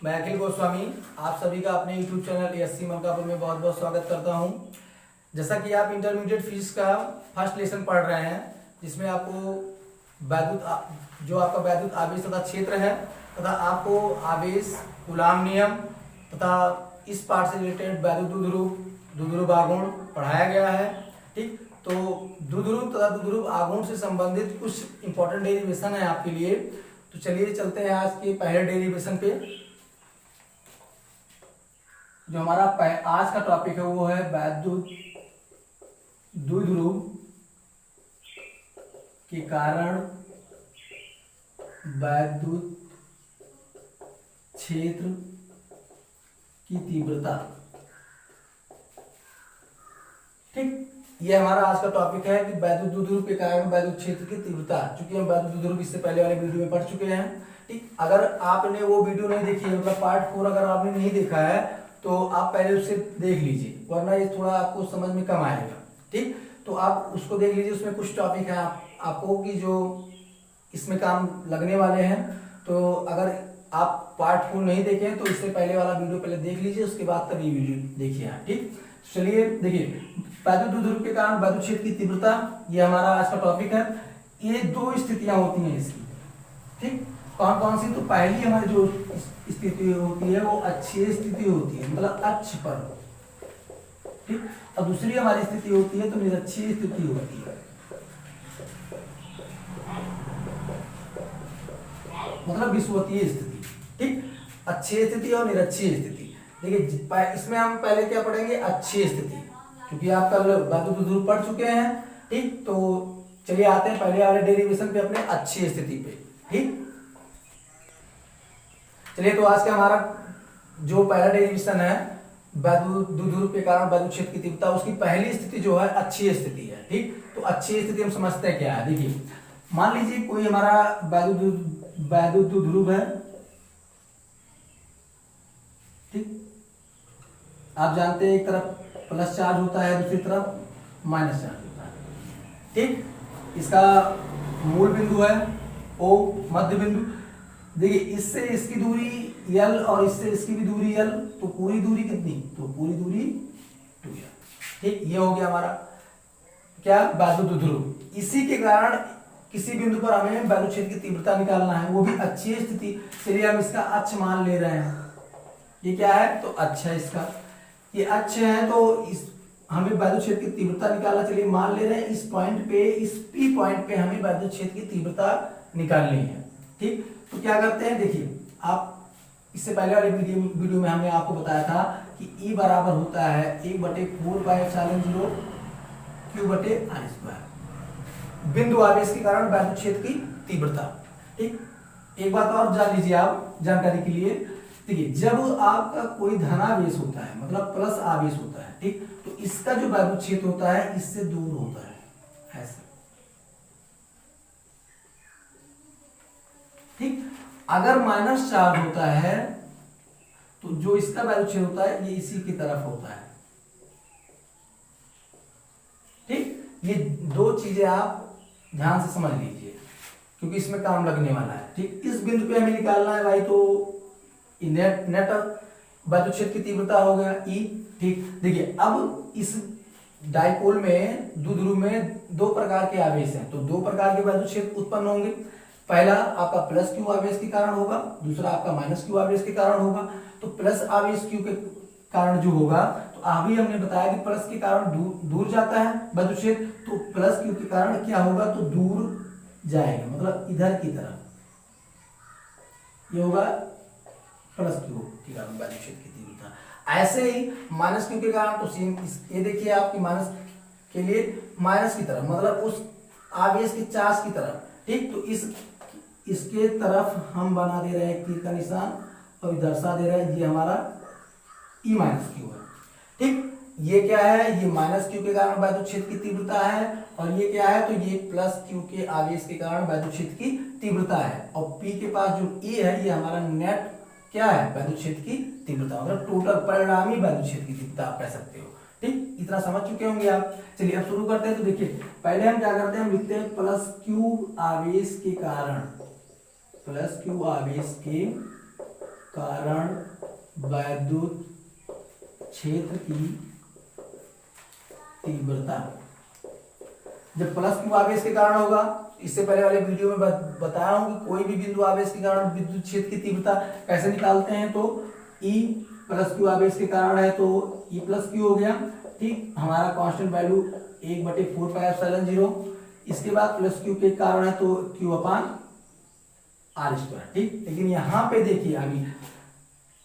मैं अखिल गोस्वामी आप सभी का अपने YouTube चैनल एएससी मलकापुर में बहुत बहुत स्वागत करता हूं। जैसा कि आप इंटरमीडिएट फिजिक्स का फर्स्ट लेसन पढ़ रहे हैं, जिसमें आपको जो आपका वैद्युत आवेश तथा क्षेत्र है तथा आपको आवेश, कूलाम नियम तथा इस पार्ट से रिलेटेड वैद्युत द्विध्रुव आघूर्ण पढ़ाया गया है। ठीक, तो द्विध्रुव तथा द्विध्रुव आघूर्ण से संबंधित कुछ इंपॉर्टेंट डेरिवेशन है आपके लिए। तो चलिए चलते हैं आज के पहले डेरिवेशन पे। जो हमारा आज का टॉपिक है वो है वैद्युत द्विध्रुव के कारण वैद्युत क्षेत्र की तीव्रता। ठीक, ये हमारा आज का टॉपिक है कि वैद्युत द्विध्रुव के कारण वैद्युत क्षेत्र की तीव्रता। चूंकि हम वैद्युत द्विध्रुव इससे पहले वाले वीडियो में पढ़ चुके हैं। ठीक, अगर आपने वो वीडियो नहीं देखी है, मतलब पार्ट 4 अगर आपने नहीं देखा है तो आप पहले उसे देख लीजिए, वरना ये थोड़ा आपको समझ में कम आएगा। ठीक, तो आप उसको देख लीजिए, उसमें कुछ टॉपिक है आपको कि जो इसमें काम लगने वाले हैं। तो अगर आप पार्ट 4 नहीं देखें तो इससे पहले वाला वीडियो पहले देख लीजिए, उसके बाद तब ये वीडियो देखिए आप। ठीक, चलिए देखिए, वैद्युत द्विध्रुव के कारण वैद्युत क्षेत्र की तीव्रता, ये हमारा आज का टॉपिक है। ये दो स्थितियां होती हैं इसकी। ठीक, कौन कौन सी? तो पहली हमारी जो स्थिति होती है वो अक्षीय स्थिति होती है, मतलब अक्ष पर। ठीक, और दूसरी हमारी स्थिति होती है तो निरक्षीय स्थिति होती है, मतलब विषुवतीय स्थिति। ठीक, अक्षीय स्थिति और निरक्षीय स्थिति। देखिए, इसमें हम पहले क्या पढ़ेंगे? अक्षीय स्थिति, क्योंकि आप कल वैद्युत द्विध्रुव पढ़ चुके हैं। ठीक, तो चलिए आते हैं पहले वाले डेरिवेशन पे, अपने अक्षीय स्थिति पे। ठीक, चलिए, तो आज का हमारा जो पहला डेरिवेशन है वैद्युत द्विध्रुव के कारण वैद्युत क्षेत्र की तीव्रता, उसकी पहली स्थिति जो है अक्षीय स्थिति है। ठीक, तो अक्षीय स्थिति हम समझते हैं क्या है। देखिए, मान लीजिए कोई हमारा वैद्युत द्विध्रुव है। ठीक, आप जानते हैं एक तरफ प्लस चार्ज होता है, दूसरी तरफ माइनस चार्ज होता है। ठीक, इसका मूल बिंदु है O, मध्य बिंदु। देखिए, इससे इसकी दूरी L और इससे इसकी भी दूरी L, तो पूरी दूरी कितनी? तो पूरी दूरी 2L। ठीक, ये हो गया हमारा क्या? वैद्युत द्विध्रुव। इसी के कारण किसी बिंदु पर हमें वैद्युत क्षेत्र की तीव्रता निकालना है, वो भी अक्षीय स्थिति। चलिए हम इसका अक्ष मान ले रहे हैं। ये क्या है? तो अक्ष है इसका, ये अक्ष है। तो इस हमें वैद्युत क्षेत्र की तीव्रता निकालना। चलिए मान ले रहे हैं इस पॉइंट पे, इस P पॉइंट पे हमें वैद्युत क्षेत्र की तीव्रता निकालनी है। ठीक, तो क्या करते हैं? देखिए, आप इससे पहले वाले वीडियो में हमने आपको बताया था कि E बराबर होता है 1/4πε0 Q/r², बिंदु आवेश के कारण वैद्युत क्षेत्र की तीव्रता। ठीक, एक बात और जान लीजिए आप जानकारी के लिए। देखिए, जब आपका कोई धनावेश होता है, मतलब प्लस आवेश होता है, ठीक, तो इसका जो वैद्युत क्षेत्र होता है इससे दूर होता है, ऐसा। ठीक, अगर माइनस चार्ज होता है तो जो इसका वैद्युत क्षेत्र होता है ये इसी की तरफ होता है। ठीक, ये दो चीजें आप ध्यान से समझ लीजिए, क्योंकि इसमें काम लगने वाला है। ठीक, इस बिंदु पे हमें निकालना है भाई, तो नेट वैद्युत क्षेत्र की तीव्रता हो गया E। ठीक, देखिए, अब इस डाइपोल में, द्विध्रुव में दो प्रकार के आवेश हैं, तो दो प्रकार के वैद्युत क्षेत्र उत्पन्न होंगे। पहला आपका प्लस Q आवेश के कारण होगा, दूसरा आपका माइनस Q आवेश के कारण होगा। तो प्लस आवेश Q के कारण जो होगा, तो अभी हमने बताया कि प्लस के कारण दूर जाता है वैद्युत क्षेत्र, तो प्लस Q के कारण क्या होगा? तो दूर जाएगा, मतलब इधर की तरफ। ये होगा प्लस Q के कारण वैद्युत क्षेत्र की तीव्रता। ऐसे ही माइनस Q के कारण, तो सेम ये देखिए आपकी माइनस के लिए माइनस की तरफ, मतलब उस आवेश के चार्ज की तरफ। ठीक, तो इसके तरफ हम बना दे रहे हैं तीर का निशान और दर्शा दे रहे हैं ये हमारा E माइनस Q है। ठीक, ये क्या है? ये माइनस Q के कारण वैद्युत क्षेत्र की तीव्रता है, और ये क्या है? तो ये प्लस Q के आवेश के कारण वैद्युत क्षेत्र की तीव्रता है। और P के पास जो E है ये हमारा नेट क्या है? वैद्युत क्षेत्र की तीव्रता, मतलब टोटल परिणामी वैद्युत क्षेत्र की तीव्रता आप कह सकते हो। ठीक, इतना समझ चुके होंगे आप। चलिए अब शुरू करते हैं। तो देखिए, पहले हम क्या करते हैं? हम लिखते हैं प्लस Q आवेश के कारण, प्लस Q आवेश के कारण वैद्युत क्षेत्र की तीव्रता। जब प्लस क्यू आवेश के कारण होगा, इससे पहले वाले वीडियो में बताया हूं कि कोई भी बिंदु आवेश के कारण विद्युत क्षेत्र की तीव्रता कैसे निकालते हैं। तो E प्लस क्यू आवेश के कारण है तो E प्लस क्यू हो गया, ठीक। हमारा कांस्टेंट वैल्यू 1/4πε0। इसके बाद प्लस क्यू के कारण है तो Q/r², ठीक। लेकिन यहाँ पे देखिए, अभी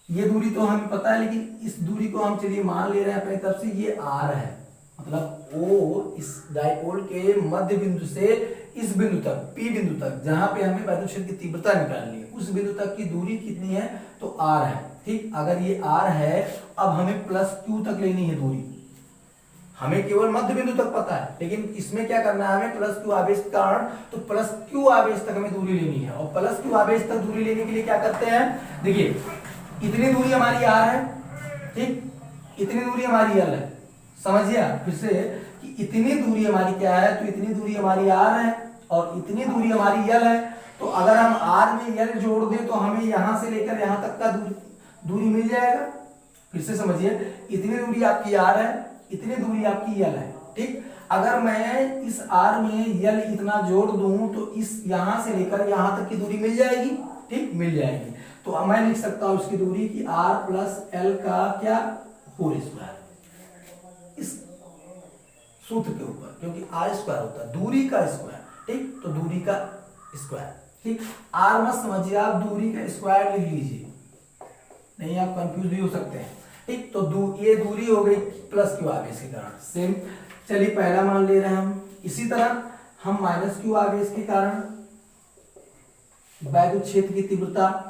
ये दूरी तो हमें पता है, लेकिन इस दूरी को हम चलिए मान ले रहे हैं अपनी तरफ से, ये r है। मतलब O इस डायपोल के मध्य बिंदु से इस बिंदु तक, P बिंदु तक, जहां पे हमें वैद्युत क्षेत्र की तीव्रता निकालनी है, उस बिंदु तक की दूरी कितनी है तो r है, ठीक। अगर ये r है, अब हमें प्लस q तक लेनी है दूरी। हमें केवल मध्य बिंदु तक पता है, लेकिन इसमें क्या करना है हमें, प्लस क्यू आवेश के कारण तो प्लस क्यू आवेश तक हमें दूरी लेनी है। और प्लस क्यू आवेश तक दूरी लेने के लिए क्या करते हैं, देखिए इतनी दूरी हमारी r है, ठीक। इतनी दूरी हमारी l है। समझिए फिर से कि इतनी दूरी हमारी क्या है, तो इतनी दूरी हमारी r है और इतनी दूरी हमारी l है। तो अगर हम r में l जोड़ दें तो हमें यहां से लेकर यहां तक का दूरी मिल जाएगा। फिर से समझिए, इतनी दूरी आपकी r है, इतनी दूरी आपकी l है, ठीक। अगर मैं इस r में l इतना जोड़ दूं तो इस यहां से लेकर यहां तक की दूरी मिल जाएगी, ठीक, मिल जाएगी। तो अब मैं लिख सकता हूं इसकी दूरी की r प्लस l का क्या होल स्क्वायर, इस सूत्र के ऊपर, क्योंकि r स्क्वायर होता है दूरी का स्क्वायर, ठीक। तो दूरी का स्क्वायर, ठीक। r मत समझिए आप, दूरी का स्क्वायर लिख लीजिए, नहीं आप कंफ्यूज भी हो सकते हैं, ठीक। तो ये दूरी हो गई प्लस क्यू आवेश के कारण, सेम। चलिए पहला मान ले रहे हैं हम। इसी तरह हम माइनस क्यू आवेश के कारण वैद्युत क्षेत्र की तीव्रता,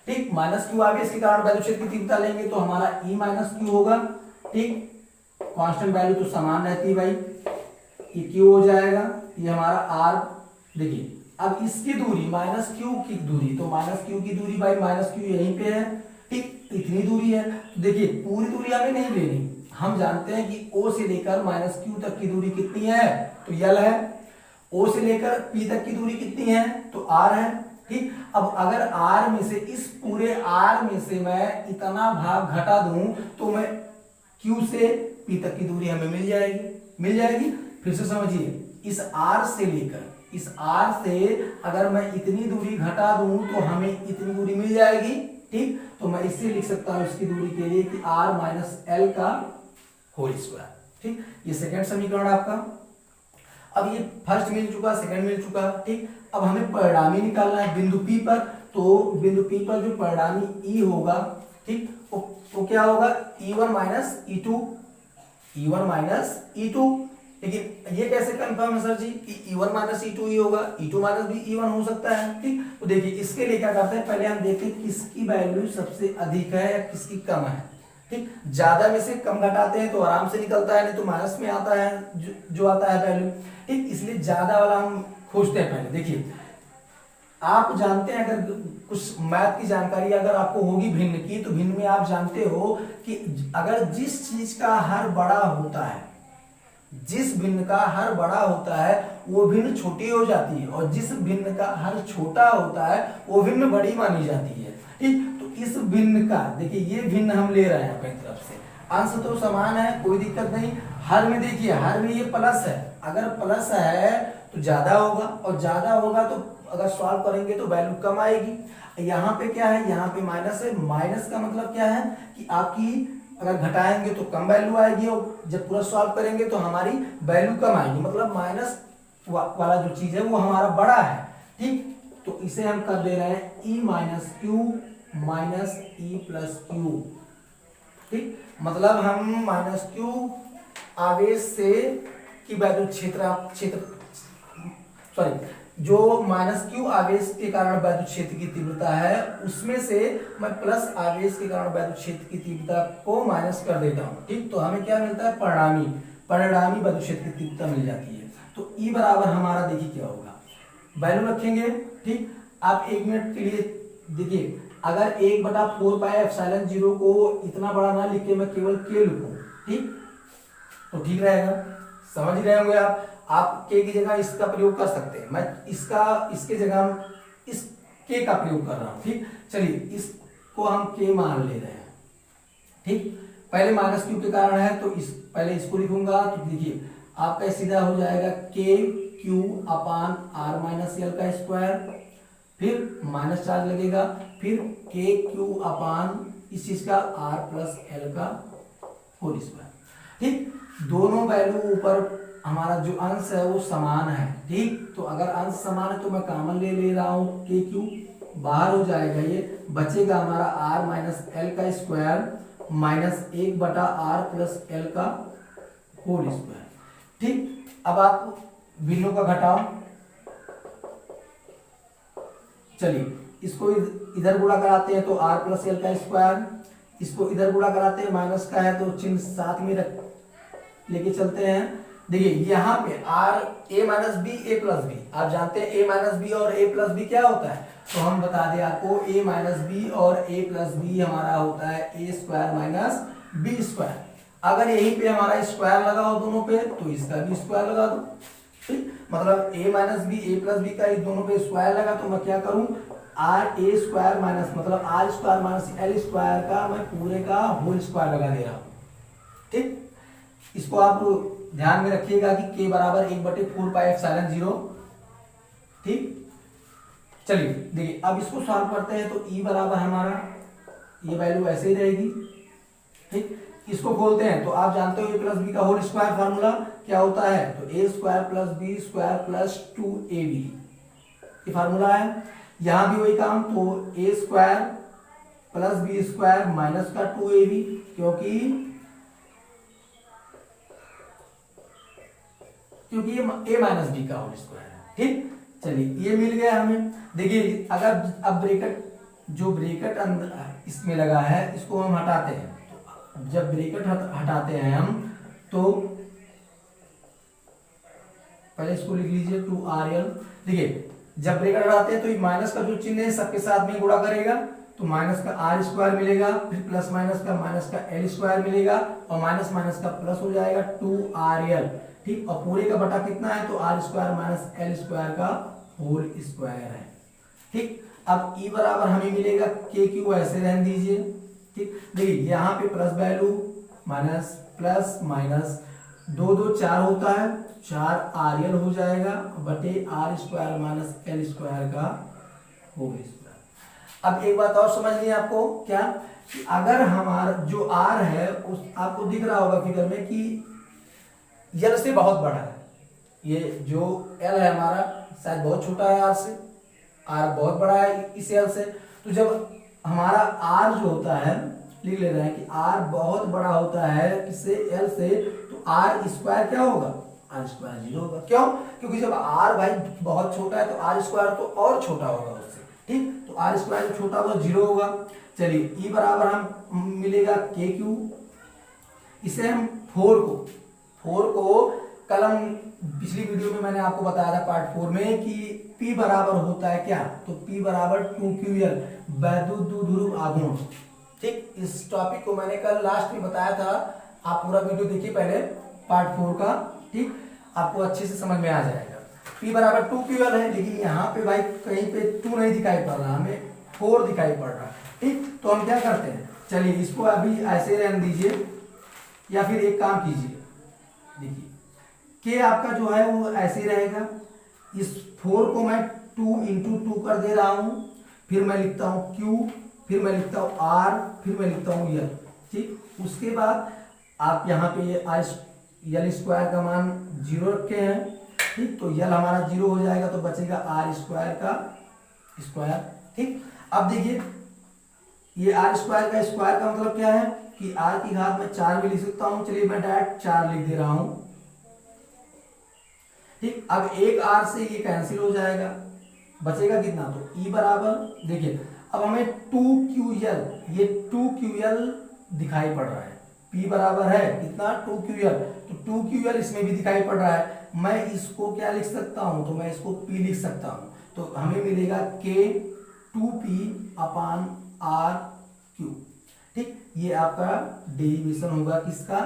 ठीक, माइनस क्यू आवेश के कारण वैद्युत क्षेत्र की तीव्रता लेंगे तो हमारा E माइनस क्यू होगा, ठीक। कांस्टेंट वैल्यू तो समान रहती है भाई, ये क्यू हो जाएगा, ये हमारा r। देखिए अब इसकी दूरी माइनस क्यू की दूरी, तो माइनस क्यू की दूरी भाई, माइनस क्यू यहीं पे है, ठीक, इतनी दूरी है। तो देखिए पूरी दूरी हमें नहीं लेनी, हम जानते हैं कि O से लेकर माइनस क्यू तक की दूरी कितनी है तो l है, O से लेकर P तक की दूरी कितनी है तो r है, ठीक। अब अगर r में से, इस पूरे r में से मैं इतना भाग घटा दूं तो मैं q से p तक की दूरी हमें मिल जाएगी। फिर से समझिए, इस r से लेकर इस r से अगर मैं इतनी दूरी घटा दूं तो हमें इतनी दूरी मिल जाएगी, ठीक। तो मैं इससे लिख सकता हूं इसकी दूरी के लिए कि r माइनस l का होल स्क्वायर, ठीक। ये सेकंड समीकरण आपका। अब ये फर्स्ट मिल चुका, सेकंड मिल चुका, ठीक। अब हमें परिणामी निकालना है बिंदु P पर, तो बिंदु P पर जो परिणामी E होगा, ठीक, वो क्या होगा, E1 माइनस E2। लेकिन ये कैसे कंफर्म है सर जी कि E1 माइनस E2 ही होगा, E2 माइनस भी E1 हो सकता है, ठीक। तो देखिए इसके लिए क्या करते हैं, पहले हम देखते हैं किसकी वैल्यू सबसे अधिक है या किसकी कम है, ठीक। ज्यादा में से कम घटाते हैं तो आराम से निकलता है, नहीं तो माइनस में आता है जो आता है वैल्यू, ठीक। इसलिए ज्यादा वाला हम खोजते हैं पहले। देखिए आप जानते हैं, अगर कुछ मैथ की जानकारी अगर आपको होगी भिन्न की, तो भिन्न में आप जानते हो कि अगर जिस चीज का हर बड़ा होता है, जिस भिन्न का हर बड़ा होता है वो भिन्न छोटी हो जाती है, और जिस भिन्न का हर छोटा होता है वो भिन्न बड़ी मानी जाती है, ठीक। तो इस भिन्न का, देखिए ये भिन्न हम ले रहे हैं अपनी तरफ से, अंश तो समान है, कोई दिक्कत नहीं। हर में देखिए, हर में ये प्लस है, अगर प्लस है तो ज्यादा होगा, और ज्यादा होगा तो अगर सॉल्व करेंगे तो वैल्यू कम आएगी। यहाँ पे क्या है, यहाँ पे माइनस है, माइनस का मतलब क्या है कि आपकी अगर घटाएंगे तो कम वैल्यू आएगी, और जब पूरा सॉल्व करेंगे तो हमारी वैल्यू कम आएगी, मतलब माइनस वाला जो चीज है वो हमारा बड़ा है, ठीक। तो इसे हम कर दे रहे हैं E minus Q minus E plus Q, ठीक। मतलब हम माइनस क्यू आवेश से की वैद्युत क्षेत्र जो माइनस क्यू आवेश के कारण वैद्युत क्षेत्र की तीव्रता है, उसमें से मैं प्लस आवेश के कारण वैद्युत क्षेत्र की तीव्रता को माइनस कर देता हूं, ठीक। तो हमें क्या मिलता है, परिणामी वैद्युत क्षेत्र की तीव्रता मिल जाती है। तो E बराबर हमारा देखिए क्या होगा, वैल्यू रखेंगे, ठीक। आप 1 मिनट के लिए देखिए, अगर 1/4πε0 को इतना बड़ा ना लिख के मैं केवल K लिखूं, ठीक, तो ठीक रहेगा, समझ रहे होंगे आप। आप के की जगह इसका प्रयोग कर सकते हैं, मैं इसके जगह हम इस के का प्रयोग कर रहा हूं। ठीक, चलिए इसको हम के मान ले रहे हैं। ठीक, पहले माइनस क्यू के कारण है तो पहले इसको लिखूंगा, तो देखिए आपका सीधा हो जाएगा K Q upon R minus L का स्क्वायर, फिर माइनस चार्ज लगेगा, फिर के क्यू अपान इस चीज का आर प्लस एल का होल स्क्वायर। ठीक, दोनों वैल्यू ऊपर हमारा जो अंश है वो समान है। ठीक, तो अगर अंश समान है तो मैं कॉमन ले रहा हूं, के क्यू बाहर हो जाएगा, ये बचेगा हमारा आर माइनस एल का square minus 1/r plus L का होल स्क्वायर। ठीक, अब आप बिंदु का घटाओ, चलिए इसको इधर गुणा कराते हैं तो आर प्लस एल का स्क्वायर, इसको इधर गुणा कराते हैं, माइनस का है तो चिन्ह साथ में रख लेके चलते हैं। देखिए यहाँ पे R A minus B A plus B, आप जानते हैं ए माइनस बी और ए प्लस बी क्या होता है, तो हम बता दें आपको ए माइनस बी और ए प्लस बी हमारा होता है ए स्क्वायर माइनस बी स्क्वायर। अगर यहीं पे हमारा स्क्वायर लगा हो दोनों पे तो इसका भी स्क्वायर लगा दो। ठीक, मतलब ए minus B A plus b का इस दोनों पे स्क्वायर लगा तो मैं क्या करूं, आर ए स्क्वायर माइनस मतलब R square minus L square का मैं पूरे का होल स्क्वायर लगा दे रहा हूं। ठीक, इसको आप ध्यान में रखिएगा कि k बराबर 1/4 पाई एप्सिलॉन 0। ठीक, चलिए देखिए अब इसको सॉल्व करते हैं तो e बराबर हमारा ये वैल्यू ऐसे ही रहेगी। ठीक, इसको खोलते हैं तो आप जानते हो a प्लस बी का होल स्क्वायर फार्मूला क्या होता है, तो a square plus b square plus 2ab ये फार्मूला है। यहां भी वही काम, तो a square plus b square minus का 2ab, क्योंकि ये a माइनस बी का होल स्क्वायर है। ठीक, चलिए ये मिल गया हमें। देखिए अगर अब ब्रैकेट जो ब्रैकेट अंदर इसमें लगा है इसको हम हटाते हैं, तो जब ब्रैकेट हटाते हैं हम तो पहले इसको लिख लीजिए 2rl। देखिए जब ब्रैकेट हटाते हैं तो ये माइनस का जो चिन्ह है सबके साथ में गुणा करेगा, तो माइनस का आर स्क्वायर मिलेगा, फिर प्लस माइनस का एल स्क्वायर मिलेगा और माइनस माइनस का प्लस हो जाएगा 2rl। ठीक, और पूरे का बटा कितना है, तो R square minus L square का होल स्क्वायर है। ठीक, अब e बराबर हमें मिलेगा के क्यू ऐसे रहने दीजिए। ठीक, देखिए यहाँ पे plus value minus plus minus 2 2 4 होता है, 4rl हो जाएगा बटे R square minus L square का होल स्क्वायर। अब एक बात और समझ लिया आपको क्या, कि अगर हमारा जो r है उस आपको दिख रहा होगा फिगर में कि एल से बहुत बड़ा है, ये जो एल है हमारा शायद बहुत छोटा है आर से, आर बहुत बड़ा है इस एल से। तो जब हमारा आर जो होता है, लिख ले रहे हैं कि आर बहुत बड़ा होता है इससे एल से, तो आर स्क्वायर क्या होगा, आर स्क्वायर 0 होगा। क्यों, क्योंकि जब आर भाई बहुत छोटा है तो आर स्क्वायर तो और छोटा होगा उससे। ठीक, तो आर स्क्वायर जो छोटा होगा 0 होगा। चलिए ई बराबर हम मिलेगा के क्यू, इसे हम 4 को कल हम पिछली वीडियो में मैंने आपको बताया था पार्ट 4 में कि P बराबर होता है क्या, तो P बराबर 2QL वैद्युत ध्रुव आघूर्ण। ठीक, इस टॉपिक को मैंने कल लास्ट में बताया था, आप पूरा वीडियो देखिए पहले पार्ट 4 का। ठीक, आपको अच्छे से समझ में आ जाएगा। P बराबर 2QL है, लेकिन यहाँ पे भाई कहीं पे 2 नहीं दिखाई पड़ रहा, हमें 4 दिखाई पड़ रहा है। ठीक, तो हम क्या करते हैं, चलिए इसको अभी ऐसे रहने दीजिए, या फिर एक काम कीजिए, देखिए के आपका जो है वो ऐसे रहेगा, इस 4 को मैं 2 × 2 कर दे रहा हूं, फिर मैं लिखता हूं Q, फिर मैं लिखता हूं R, फिर मैं लिखता हूं L। ठीक, उसके बाद आप यहाँ पे एल स्क्वायर का मान 0 रखे हैं। ठीक, तो यल हमारा 0 हो जाएगा तो बचेगा आर स्क्वायर का स्क्वायर। ठीक, अब देखिए ये आर स्क्वायर का स्क्वायर का मतलब क्या है कि आर की घात में 4 भी लिख सकता हूं, चलिए मैं डायरेक्ट 4 लिख दे रहा हूं। ठीक, अब एक आर से ये कैंसिल हो जाएगा, बचेगा कितना, तो ई बराबर देखिए अब हमें 2QL, ये 2QL दिखाई पड़ रहा है, P बराबर है कितना 2QL, तो 2QL इसमें भी दिखाई पड़ रहा है। मैं इसको क्या लिख सकता हूं, तो मैं इसको P लिख सकता हूं, तो हमें मिलेगा K 2P अपान RQ। ठीक, ये आपका डेरिवेशन होगा किसका,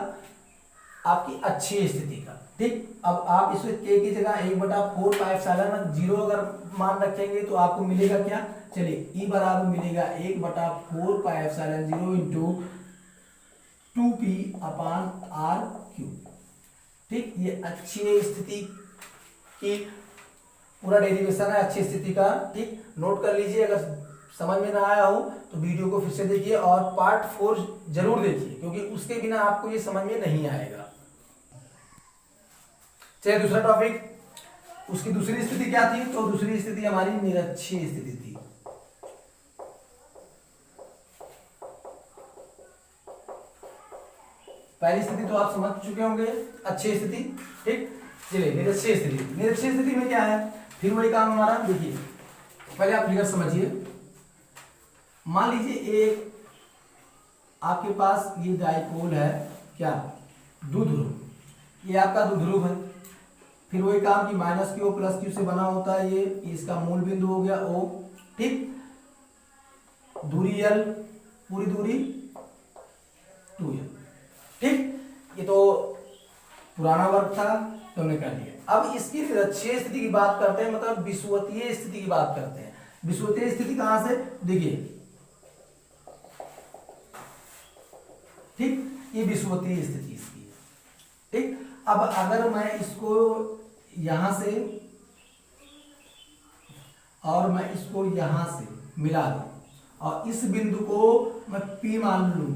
आपकी अच्छी स्थिति का। ठीक, अब आप इसमें के की जगह 1/4 अगर मान रखेंगे तो आपको मिलेगा क्या, चलिए ई बराबर मिलेगा 1/4 इंटू 2p/r³। ठीक, ये अच्छी स्थिति की पूरा डेरिवेशन है अच्छी स्थिति का। ठीक, नोट कर लीजिए, अगर समझ में ना आया हो तो वीडियो को फिर से देखिए और पार्ट 4 जरूर देखिए, क्योंकि उसके बिना आपको ये समझ में नहीं आएगा। चलिए दूसरा टॉपिक, उसकी दूसरी स्थिति क्या थी, तो दूसरी स्थिति हमारी निरक्षीय स्थिति थी। पहली स्थिति तो आप समझ चुके होंगे, अच्छी स्थिति। ठीक, चलिए निरक्षीय स्थिति। निरक्षीय स्थिति में क्या है, फिर वही काम हमारा, देखिए पहले आप फिगर समझिए। मान लीजिए एक आपके पास ये डाइपोल है, क्या, द्विध्रुव, ये आपका द्विध्रुव है। फिर वही काम कि माइनस क्यू प्लस क्यू से बना होता है, ये इसका मूल बिंदु हो गया O। ठीक, दूरी L, पूरी दूरी 2L। ठीक, ये तो पुराना वर्ग था तो हमने कर लिया। अब इसकी निरक्षीय स्थिति की बात करते हैं, मतलब विषुवतीय स्थिति की बात करते हैं। विषुवतीय स्थिति कहां से, देखिए, ठीक, ये विषुवतीय स्थिति इसकी है। ठीक, अब अगर मैं इसको यहां से और मैं इसको यहां से मिला दूं और इस बिंदु को मैं P मान लूं,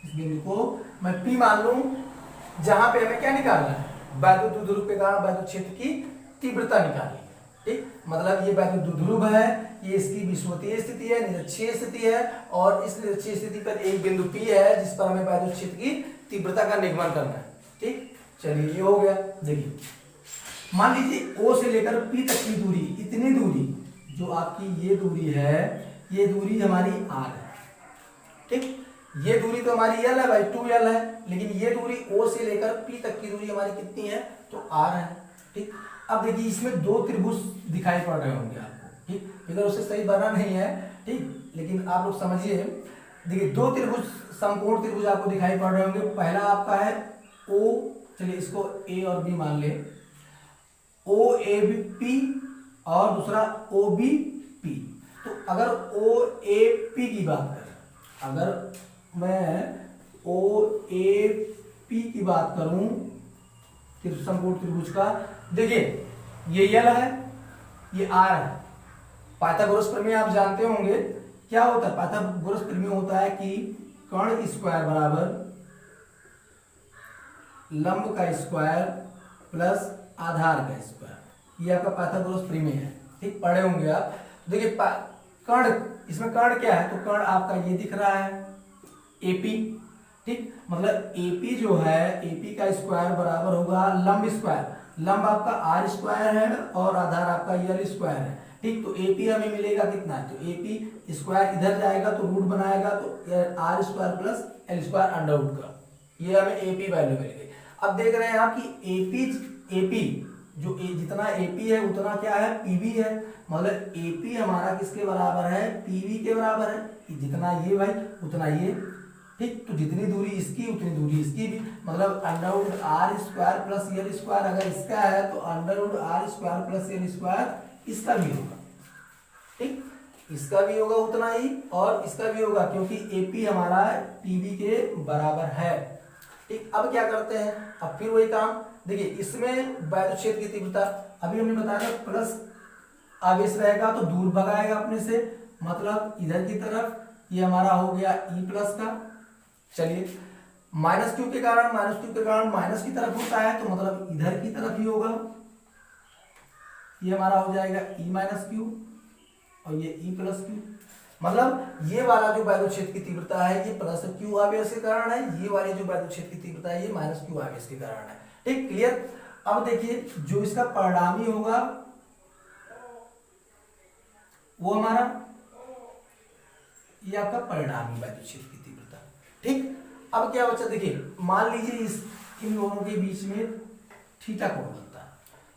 इस बिंदु को मैं P मान लूं, जहां पे हमें क्या निकालना है, वैद्युत द्विध्रुव के कारण वैद्युत क्षेत्र की तीव्रता निकालनी है। ठीक, मतलब ये वैद्युत द्विध्रुव है, ये इसकी विषुवतीय स्थिति है, निरक्षीय स्थिति है, और इस निरक्षीय स्थिति पर एक बिंदु P है जिस पर हमें वैद्युत क्षेत्र की तीव्रता का निगमन करना है। ठीक, चलिए ये हो गया। देखिए मान लीजिए O से लेकर P तक की दूरी, इतनी दूरी जो आपकी ये दूरी है, ये दूरी हमारी R है। ठीक, ये दूरी तो हमारी L है भाई, 2L है, लेकिन ये दूरी O से लेकर P तक की दूरी हमारी कितनी है, तो R है। ठीक, अब देखिए इसमें दो त्रिभुज दिखाई पड़ रहे होंगे आपको। ठीक, फिगर उससे सही बना नहीं है, ठीक, लेकिन आप लोग समझिए। देखिए दो त्रिभुज, समकोण त्रिभुज आपको दिखाई पड़ रहे होंगे। पहला आपका है O, चलिए इसको A और B मान ले, OAP, और दूसरा OBP। तो अगर OAP की बात करें, अगर मैं OAP की बात करूं समकोण त्रिभुज का, देखिए ये L है, ये R है। पाइथागोरस प्रमेय आप जानते होंगे, क्या होता है पाइथागोरस प्रमेय, होता है कि कर्ण स्क्वायर बराबर लंब का स्क्वायर प्लस आधार का स्क्वायर, ये आपका पाइथागोरस प्रमेय है। ठीक, पढ़े होंगे आप। तो देखिए कर्ण, इसमें कर्ण क्या है, तो कर्ण आपका ये दिख रहा है AP। ठीक, मतलब AP जो है, AP का स्क्वायर बराबर होगा लंब स्क्वायर, लंब आपका R स्क्वायर है और आधार आपका L स्क्वायर है। ठीक, तो AP हमें मिलेगा कितना, तो AP स्क्वायर इधर जाएगा तो रूट बनाएगा, तो R square plus L square under root का, ये हमें AP वैल्यू मिल गई। अब देख रहे हैं आप कि AP जो जितना AP है उतना क्या है, PB है। मतलब AP हमारा किसके बराबर है, PB के बराबर है, जितना ये भाई उतना ये। ठीक, तो जितनी दूरी इसकी उतनी दूरी इसकी भी, मतलब under root R square plus L square अगर इसका है तो under root R square plus L square इसका भी होगा। ठीक, इसका भी होगा उतना ही और इसका भी होगा, क्योंकि AP हमारा PB के बराबर है। ठीक, अब क्या करते हैं, अब फिर वही काम, देखिए इसमें वैद्युत क्षेत्र की तीव्रता अभी हमने बताया प्लस आवेश रहेगा तो दूर भगाएगा अपने से, मतलब इधर की तरफ, ये हमारा हो गया E प्लस का। चलिए माइनस क्यू के कारण माइनस की तरफ होता है, तो मतलब इधर की तरफ ही होगा, ये हमारा हो जाएगा E माइनस क्यू और ये E प्लस क्यू। मतलब ये वाला जो वैद्युत क्षेत्र की तीव्रता है ये प्लस क्यू आवेश के कारण है, ये वाली जो वैद्युत क्षेत्र की तीव्रता है ये माइनस क्यू आवेश के कारण है। ठीक, क्लियर। अब देखिए जो इसका परिणामी होगा वो हमारा ये आपका परिणामी वैद्युत क्षेत्र की तीव्रता। ठीक, अब क्या बचा, देखिए मान लीजिए इन दोनों के बीच में थीटा कोण बनता है,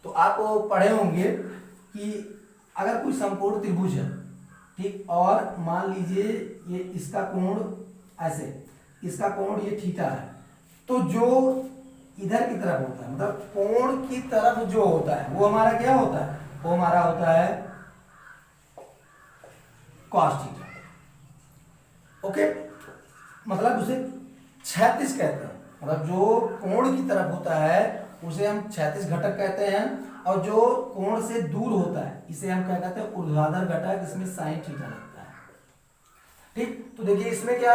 तो आप पढ़े होंगे कि अगर कोई समकोण त्रिभुज है, ठीक, और मान लीजिए ये इसका कोण ऐसे, इसका कोण ये थीटा है, तो जो इधर की तरफ होता है, मतलब कोण की तरफ जो होता है वो हमारा क्या होता है, वो हमारा होता है cos थीटा। ओके, मतलब उसे क्षैतिज कहते हैं, मतलब जो कोण की तरफ होता है उसे हम क्षैतिज घटक कहते हैं, और जो कोण से दूर होता है इसे हम क्या कहते हैं, ऊर्ध्वाधर घटक, इसमें साइन थीटा लगता है। ठीक, तो देखिए इसमें क्या,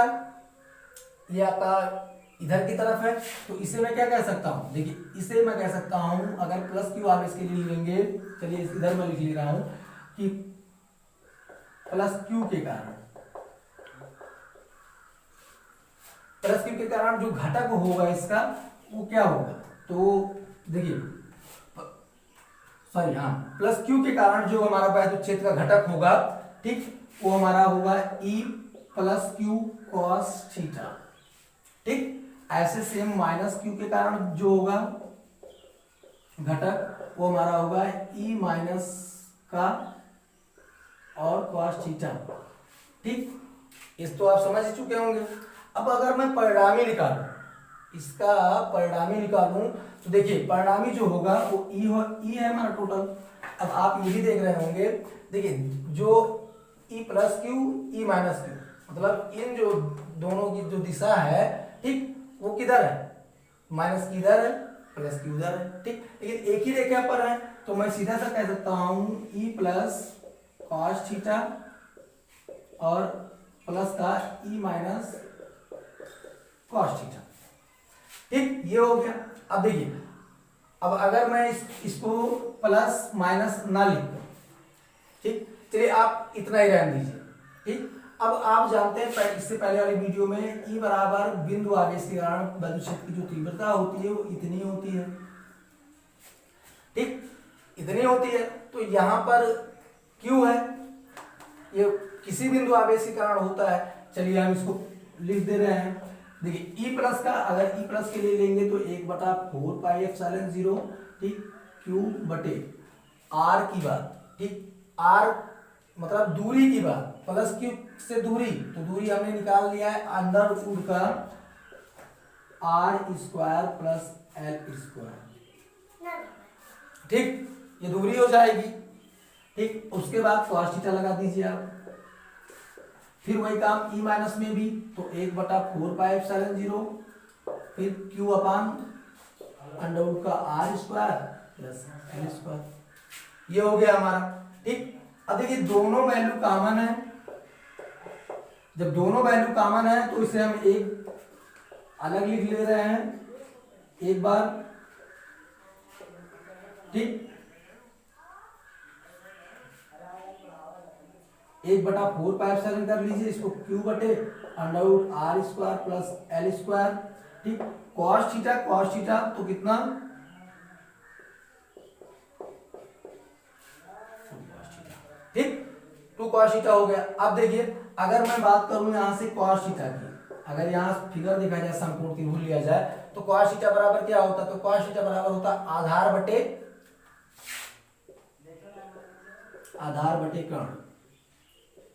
ये आपका इधर की तरफ है, तो इसे मैं क्या कह सकता हूं, देखिए इसे मैं कह सकता हूं, अगर प्लस क्यू आप इसके लिए लेंगे, चलिए इधर मैं लिख ले रहा हूं कि प्लस क्यू के कारण, प्लस क्यू के कारण जो घटक होगा इसका वो क्या होगा, तो देखिए सॉरी हाँ, प्लस क्यू के कारण जो हमारा वैद्युत क्षेत्र का घटक होगा, ठीक, वो हमारा होगा E plus Q cos theta. ठीक, ऐसे सेम माइनस क्यू के कारण जो होगा घटक वो हमारा होगा ई माइनस का और कॉस थीटा। ठीक, इस तो आप समझ ही चुके होंगे। अब अगर मैं परिणामी निकालूं, इसका परिणामी निकालूं, तो देखिए परिणामी जो होगा वो ई है हमारा टोटल। अब आप ये भी देख रहे होंगे, देखिए जो E plus Q E minus Q, मतलब इन जो दोनों की जो दिशा है, ठीक, वो किधर है, माइनस की इधर है, प्लस की उधर है। ठीक, लेकिन एक ही रेखा पर है, तो मैं सीधा सा कह सकता हूं ई प्लस कॉस थीटा और प्लस का ई माइनस कॉस थीटा। ठीक, ये हो गया। अब देखिए, अब अगर मैं इसको प्लस माइनस ना लिखूं, ठीक, चलिए आप इतना ही रहने दीजिए। ठीक, अब आप जानते हैं इससे पहले वाली वीडियो में ई बराबर बिंदु आवेश के कारण वैद्युत क्षेत्र की जो तीव्रता होती है वो इतनी होती है। ठीक, इतनी होती है, तो यहां पर क्यू है, ये किसी बिंदु आवेश के कारण होता है। चलिए हम इसको लिख दे रहे हैं। देखिए ई प्लस का, अगर ई प्लस के लिए लेंगे तो 1/4 पाई एप्सिलॉन 0, ठीक, क्यू बटे आर की बात, ठीक, आर मतलब दूरी की बात, प्लस क्यू से दूरी, तो दूरी हमने निकाल लिया है अंडर रूट का R square plus L square. ठीक, ये दूरी हो जाएगी। ठीक, उसके बाद cos थीटा लगा दीजिए आप, फिर वही काम ई माइनस में भी, तो 1/4 पाई एप्सिलॉन 0, फिर क्यू अपान अंडर रूट का R square plus L square. ये हो गया हमारा। ठीक, अब देखिए दोनों वैल्यू कॉमन है, जब दोनों वैल्यू कॉमन है तो इसे हम एक अलग लिख ले रहे हैं एक बार। ठीक, 1/4 पाई एप्सिलॉन कर लीजिए, इसको क्यू बटे under root are square plus L square. ठीक, कॉस थीटा तो कितना, ठीक, 2 cos थीटा हो गया। अब देखिए अगर मैं बात करूं यहां से cos थीटा की, अगर यहां फिगर देखा जाए, समकोण त्रिभुज लिया जाए, तो cos थीटा बराबर क्या होता है, तो cos थीटा बराबर होता आधार बटे कर्ण।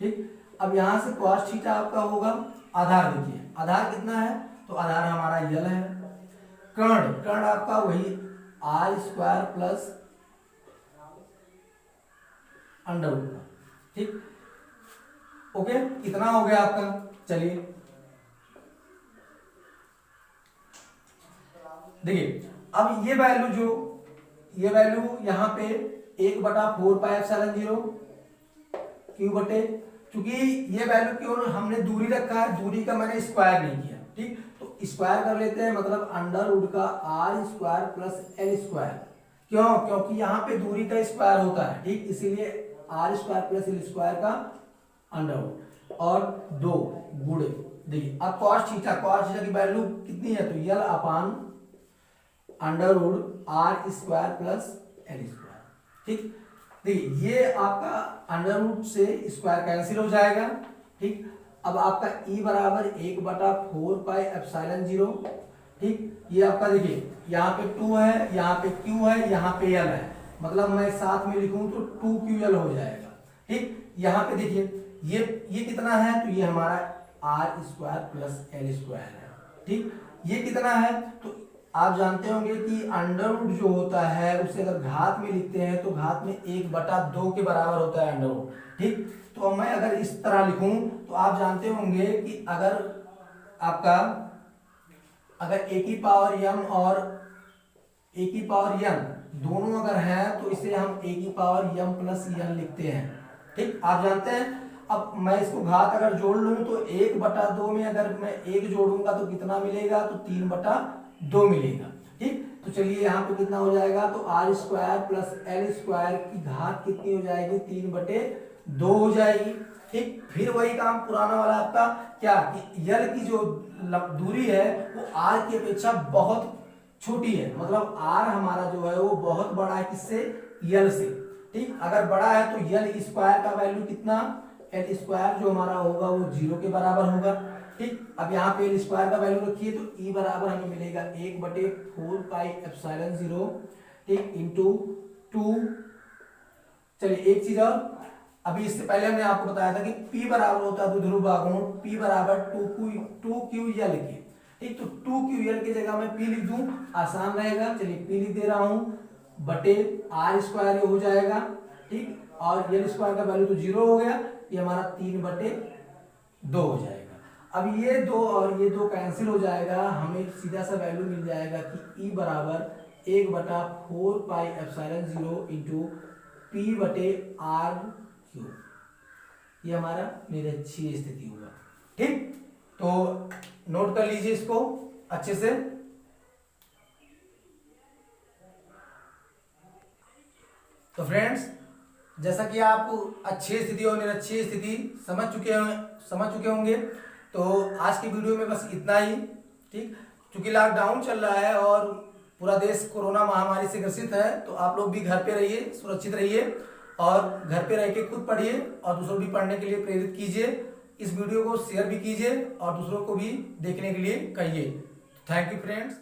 ठीक, अब यहां से cos थीटा आपका होगा आधार, देखिए आधार कितना है, तो आधार हमारा यल है, कर्ण आपका वही R square plus under root. ठीक, ओके, इतना हो गया आपका। चलिए देखिए अब ये वैल्यू यहां पे 1/4 पाई एप्सिलॉन 0 क्यू बटे, क्योंकि ये वैल्यू क्यों हमने दूरी रखा है, दूरी का मैंने स्क्वायर नहीं किया। ठीक, तो स्क्वायर कर लेते हैं, मतलब अंडर रूट का R square plus L square. क्यों, क्योंकि यहाँ पे दूरी का स्क्वायर होता है। ठीक, इसीलिए R square plus L square का अंडर रूट और 2 गुणे। देखिए अब cos थीटा की वैल्यू कितनी है, तो l upon under root are square plus L square. ठीक, देखिए ये आपका अंडर रूट से स्क्वायर कैंसिल हो जाएगा। ठीक, अब आपका ई बराबर 1/4 पाई एप्सिलॉन 0। ठीक, ये आपका देखिए यहाँ पे 2 है, यहाँ पे Q है, यहाँ पे L है, मतलब मैं साथ में लिखूं तो 2QL हो जाएगा। ठीक, यहाँ पे देखिए ये कितना है, तो ये हमारा R square plus L square है। ठीक, ये कितना है, तो आप जानते होंगे कि अंडर रूट जो होता है उसे अगर घात में लिखते हैं तो घात में 1/2 के बराबर होता है अंडर रूट। ठीक, तो अब मैं अगर इस तरह लिखूं तो आप जानते होंगे कि अगर आपका अगर a की पावर m और a की पावर n दोनों अगर हैं तो इसे हम a की पावर m प्लस n लिखते हैं। ठीक, आप जानते हैं। अब मैं इसको घात अगर जोड़ लूं तो 1/2 में अगर मैं 1 जोड़ूंगा तो कितना मिलेगा, तो 3/2 मिलेगा। ठीक, तो चलिए यहाँ पे कितना हो जाएगा, तो r² प्लस l² की घात कितनी हो जाएगी, 3/2 हो जाएगी। ठीक, फिर वही काम पुराना वाला आपका क्या कि यल की जो दूरी है वो r की अपेक्षा बहुत छोटी है, मतलब r हमारा जो है वो बहुत बड़ा है किससे, यल से। ठीक, अगर बड़ा है तो यल स्क्वायर का वैल्यू कितना, एल स्क्वायर जो हमारा होगा वो 0 के बराबर होगा। ठीक, अब यहाँ पे एल स्क्वायर का वैल्यू रखिए तो ई बराबर हमें मिलेगा 1/4 पाई एप्सिलॉन 0, ठीक, इंटू 2। चलिए एक चीज और, अभी इससे पहले हमने आपको बताया था कि P बराबर होता है द्विध्रुव भागों, P बराबर 2QL के। ठीक, तो 2QL की जगह मैं P लिख दूं, आसान रहेगा। चलिए P लिख दे रहा हूं, बटे r² ये हो जाएगा। ठीक, और यल स्क्वायर का वैल्यू तो 0 हो गया, ये हमारा 3/2 हो जाएगा। अब ये 2 और ये 2 कैंसिल हो जाएगा, हमें सीधा सा वैल्यू मिल जाएगा कि E बराबर 1/4 पाई एप्सिलॉन 0 इंटू P/r³। ये हमारा निरक्षीय स्थिति होगा। ठीक, तो नोट कर लीजिए इसको अच्छे से। तो फ्रेंड्स, जैसा कि आप अच्छी स्थिति और निरक्षीय स्थिति समझ चुके होंगे, तो आज की वीडियो में बस इतना ही। ठीक, क्योंकि लॉकडाउन चल रहा है और पूरा देश कोरोना महामारी से ग्रसित है, तो आप लोग भी घर पे रहिए, सुरक्षित रहिए और घर पे रह के खुद पढ़िए और दूसरों भी पढ़ने के लिए प्रेरित कीजिए। इस वीडियो को शेयर भी कीजिए और दूसरों को भी देखने के लिए कहिए। Thank you friends.